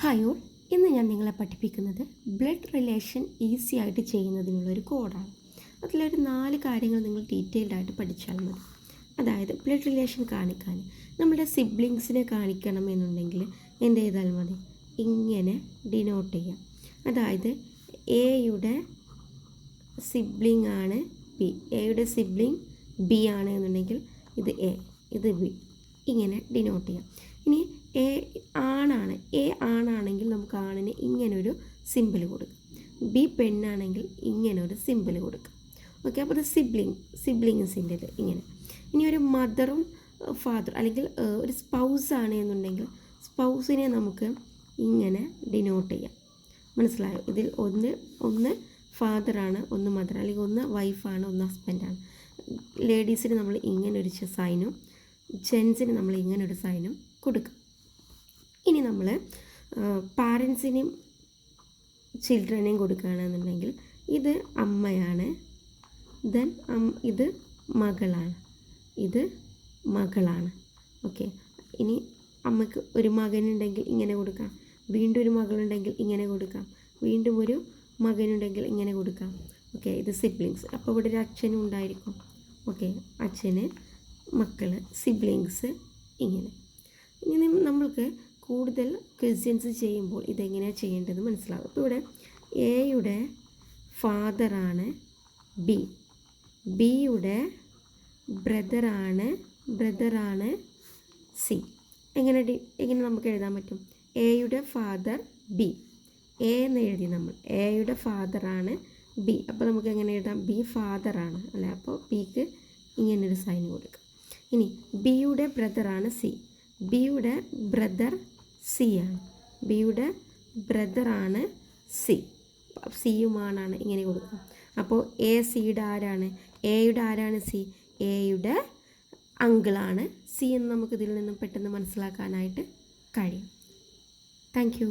Hi all, ഇന്ന് ഞാൻ നിങ്ങളെ പഠിപ്പിക്കുന്നത് ബ്ലഡ് റിലേഷൻ ഈസി ആയിട്ട് ചെയ്യുന്നതിനുള്ളൊരു കോഡാണ്. അതിലൊരു 4 കാര്യങ്ങൾ നിങ്ങൾ ഡീറ്റെയിൽഡായിട്ട് പഠിച്ചാൽ മതി. അതായത് ബ്ലഡ് റിലേഷൻ കാണിക്കാൻ നമ്മുടെ സിബ്ലിങ്സിനെ കാണിക്കണം എന്നുണ്ടെങ്കിൽ എന്ത് ചെയ്താൽ മതി? ഇങ്ങനെ ഡിനോട്ട് ചെയ്യാം. അതായത് എയുടെ സിബ്ലിംഗ് ആണ് ബി, എയുടെ സിബ്ലിംഗ് ബി ആണ് എന്നുണ്ടെങ്കിൽ ഇത് എ, ഇത് ബി, ഇങ്ങനെ ഡിനോട്ട് ചെയ്യാം. ഇനി എ ആണാണെങ്കിൽ നമുക്ക് ആണിന് ഇങ്ങനൊരു സിമ്പിൾ കൊടുക്കാം, ബി പെണ്ണാണെങ്കിൽ ഇങ്ങനൊരു സിമ്പിൾ കൊടുക്കാം. ഓക്കെ, അപ്പോൾ ഇത് സിബ്ലിങ്സിൻ്റെ ഇത് ഇങ്ങനെ. ഇനി ഒരു മദറും ഫാദർ അല്ലെങ്കിൽ ഒരു സ്പൗസാണ് എന്നുണ്ടെങ്കിൽ സ്പൗസിനെ നമുക്ക് ഇങ്ങനെ ഡിനോട്ട് ചെയ്യാം. മനസ്സിലായോ? ഇതിൽ ഒന്ന് ഫാദറാണ്, ഒന്ന് മദർ, അല്ലെങ്കിൽ ഒന്ന് വൈഫാണ്, ഒന്ന് ഹസ്ബൻഡാണ്. ലേഡീസിന് നമ്മൾ ഇങ്ങനൊരു സൈനും ജെൻസിന് നമ്മൾ ഇങ്ങനൊരു സൈനും കൊടുക്കും. ഇനി നമ്മൾ പാരൻസിനെയും ചിൽഡ്രനെയും കൊടുക്കുകയാണെന്നുണ്ടെങ്കിൽ ഇത് അമ്മയാണ്, ദെൻ ഇത് മകളാണ്. ഓക്കെ, ഇനി അമ്മയ്ക്ക് ഒരു മകനുണ്ടെങ്കിൽ ഇങ്ങനെ കൊടുക്കാം, വീണ്ടും ഒരു മകളുണ്ടെങ്കിൽ ഇങ്ങനെ കൊടുക്കാം, വീണ്ടും ഒരു മകനുണ്ടെങ്കിൽ ഇങ്ങനെ കൊടുക്കാം. ഓക്കെ, ഇത് സിബ്ലിങ്സ്. അപ്പോൾ ഇവിടെ ഒരു അച്ഛനും ഉണ്ടായിരിക്കും. ഓക്കെ, അച്ഛന്, മക്കൾ, സിബ്ലിങ്സ് ഇങ്ങനെ. ഇനി നമ്മൾക്ക് കൂടുതൽ ക്വസ്റ്റ്യൻസ് ചെയ്യുമ്പോൾ ഇതെങ്ങനെയാണ് ചെയ്യേണ്ടത് മനസ്സിലാകും. ഇപ്പോൾ ഇവിടെ എയുടെ ഫാദറാണ് ബി, ബിയുടെ ബ്രദറാണ് സി. എങ്ങനെ നമുക്ക് എഴുതാൻ പറ്റും? എയുടെ ഫാദർ ബി, എ എന്ന് എഴുതി നമ്മൾ. എയുടെ ഫാദറാണ് ബി, അപ്പോൾ നമുക്ക് എങ്ങനെ എഴുതാം? ബി ഫാദറാണ് അല്ലേ, അപ്പോൾ ബിക്ക് ഇങ്ങനൊരു സൈൻ കൊടുക്കാം. ഇനി ബിയുടെ ബ്രദറാണ് സി, ബിയുടെ ബ്രദർ സി ആണ്, ബിയുടെ ബ്രദറാണ് സി, സിയുമാണാണ്, ഇങ്ങനെ കൊടുക്കാം. അപ്പോൾ എ സിയുടെ ആരാണ്? എയുടെ ആരാണ് സി? എയുടെ അങ്കിളാണ് സി എന്ന് നമുക്ക് ഇതിൽ നിന്നും പെട്ടെന്ന് മനസ്സിലാക്കാനായിട്ട് കഴിയും. Thank you.